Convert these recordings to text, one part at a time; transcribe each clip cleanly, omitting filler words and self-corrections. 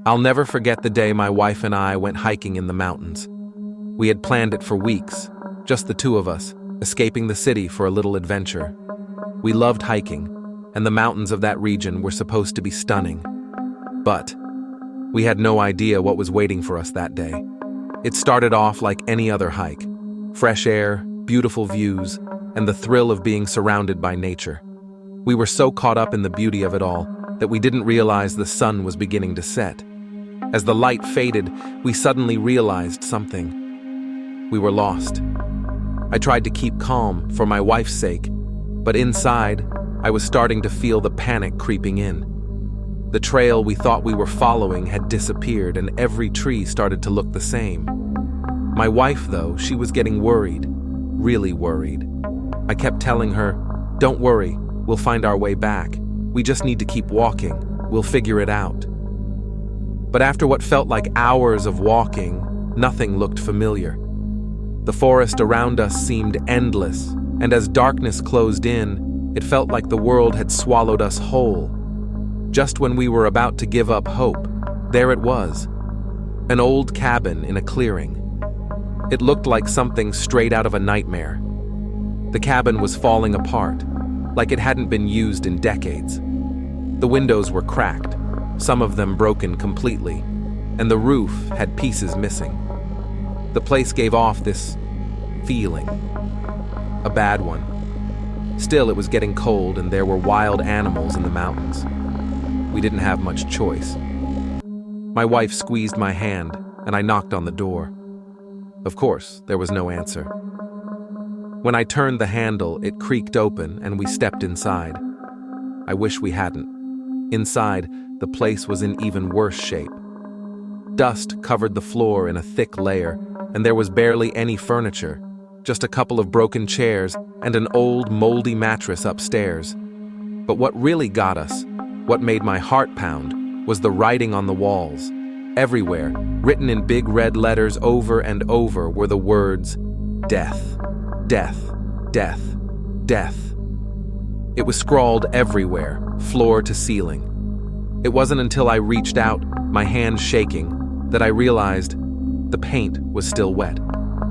I'll never forget the day my wife and I went hiking in the mountains. We had planned it for weeks, just the two of us, escaping the city for a little adventure. We loved hiking, and the mountains of that region were supposed to be stunning. But we had no idea what was waiting for us that day. It started off like any other hike. Fresh air, beautiful views, and the thrill of being surrounded by nature. We were so caught up in the beauty of it all that we didn't realize the sun was beginning to set. As the light faded, we suddenly realized something. We were lost. I tried to keep calm for my wife's sake, but inside, I was starting to feel the panic creeping in. The trail we thought we were following had disappeared, and every tree started to look the same. My wife, though, she was getting worried, really worried. I kept telling her, "Don't worry, we'll find our way back. We just need to keep walking. We'll figure it out." But after what felt like hours of walking, nothing looked familiar. The forest around us seemed endless, and as darkness closed in, it felt like the world had swallowed us whole. Just when we were about to give up hope, there it was, an old cabin in a clearing. It looked like something straight out of a nightmare. The cabin was falling apart, like it hadn't been used in decades. The windows were cracked, some of them broken completely, and the roof had pieces missing. The place gave off this feeling, a bad one. Still, it was getting cold and there were wild animals in the mountains. We didn't have much choice. My wife squeezed my hand and I knocked on the door. Of course, there was no answer. When I turned the handle, it creaked open and we stepped inside. I wish we hadn't. Inside, the place was in even worse shape. Dust covered the floor in a thick layer, and there was barely any furniture, just a couple of broken chairs and an old, moldy mattress upstairs. But what really got us, what made my heart pound, was the writing on the walls. Everywhere, written in big red letters over and over, were the words, "Death, death, death, death." It was scrawled everywhere, floor to ceiling. It wasn't until I reached out, my hand shaking, that I realized the paint was still wet.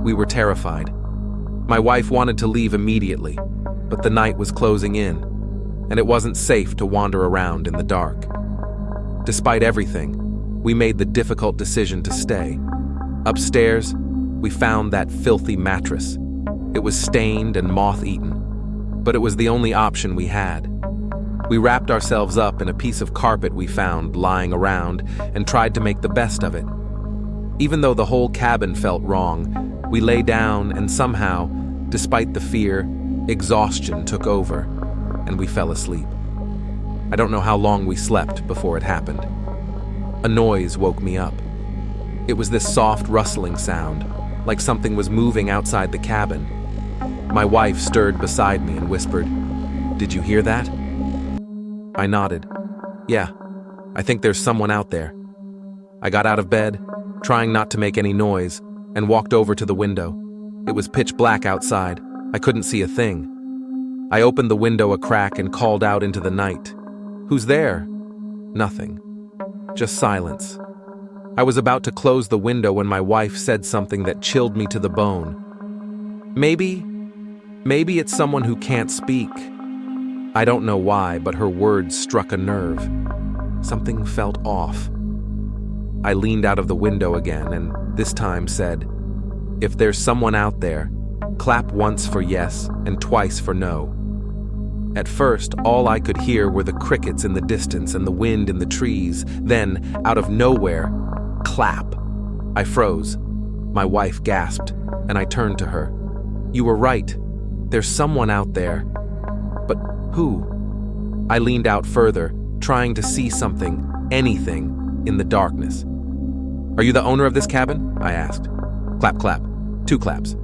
We were terrified. My wife wanted to leave immediately, but the night was closing in, and it wasn't safe to wander around in the dark. Despite everything, we made the difficult decision to stay. Upstairs, we found that filthy mattress. It was stained and moth-eaten, but it was the only option we had. We wrapped ourselves up in a piece of carpet we found lying around and tried to make the best of it. Even though the whole cabin felt wrong, we lay down and somehow, despite the fear, exhaustion took over, and we fell asleep. I don't know how long we slept before it happened. A noise woke me up. It was this soft rustling sound, like something was moving outside the cabin. My wife stirred beside me and whispered, "Did you hear that?" I nodded. "Yeah, I think there's someone out there." I got out of bed, trying not to make any noise, and walked over to the window. It was pitch black outside. I couldn't see a thing. I opened the window a crack and called out into the night. "Who's there?" Nothing. Just silence. I was about to close the window when my wife said something that chilled me to the bone. Maybe it's someone who can't speak." I don't know why, but her words struck a nerve. Something felt off. I leaned out of the window again and this time said, "If there's someone out there, clap once for yes and twice for no." At first, all I could hear were the crickets in the distance and the wind in the trees. Then, out of nowhere, clap. I froze. My wife gasped, and I turned to her. "You were right. There's someone out there. But who?" I leaned out further, trying to see something, anything, in the darkness. "Are you the owner of this cabin?" I asked. Clap, clap. 2 claps.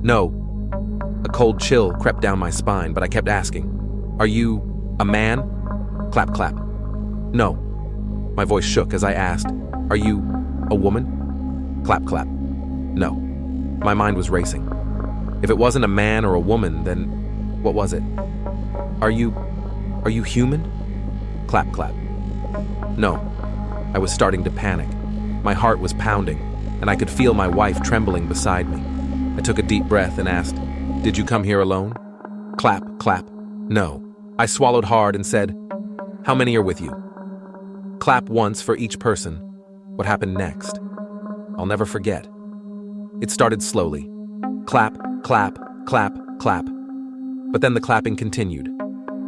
"No." A cold chill crept down my spine, but I kept asking. "Are you a man?" Clap, clap. "No." My voice shook as I asked, "Are you a woman?" Clap, clap. "No." My mind was racing. If it wasn't a man or a woman, then what was it? Are you human?" Clap, clap. "No." I was starting to panic. My heart was pounding, and I could feel my wife trembling beside me. I took a deep breath and asked, "Did you come here alone?" Clap, clap. No. I swallowed hard and said, "How many are with you?" Clap once for each person. What happened next? I'll never forget. It started slowly. Clap, clap, clap, clap. But then the clapping continued.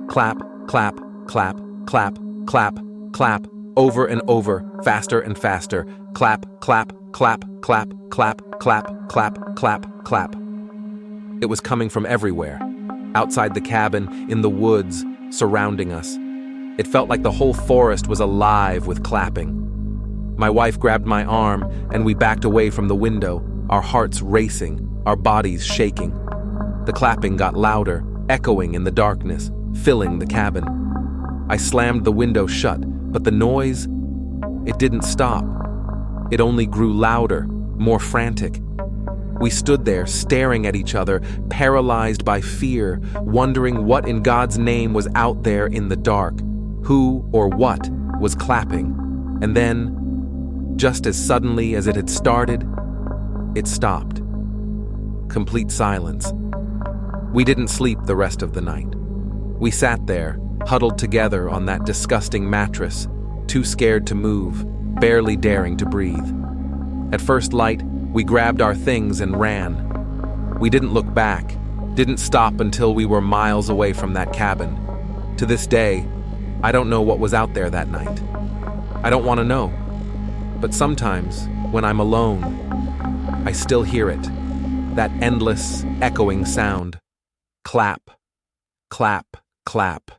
Clap, clap, clap, clap, clap, clap, over and over, faster and faster. Clap, clap, clap, clap, clap, clap, clap, clap, clap. It was coming from everywhere. Outside the cabin, in the woods, surrounding us. It felt like the whole forest was alive with clapping. My wife grabbed my arm, and we backed away from the window, our hearts racing, our bodies shaking. The clapping got louder, echoing in the darkness, filling the cabin. I slammed the window shut, but the noise, it didn't stop. It only grew louder, more frantic. We stood there, staring at each other, paralyzed by fear, wondering what in God's name was out there in the dark, who or what was clapping. And then, just as suddenly as it had started, it stopped. Complete silence. We didn't sleep the rest of the night. We sat there, huddled together on that disgusting mattress, too scared to move, barely daring to breathe. At first light, we grabbed our things and ran. We didn't look back, didn't stop until we were miles away from that cabin. To this day, I don't know what was out there that night. I don't want to know. But sometimes, when I'm alone, I still hear it, that endless, echoing sound. Clap, clap, clap.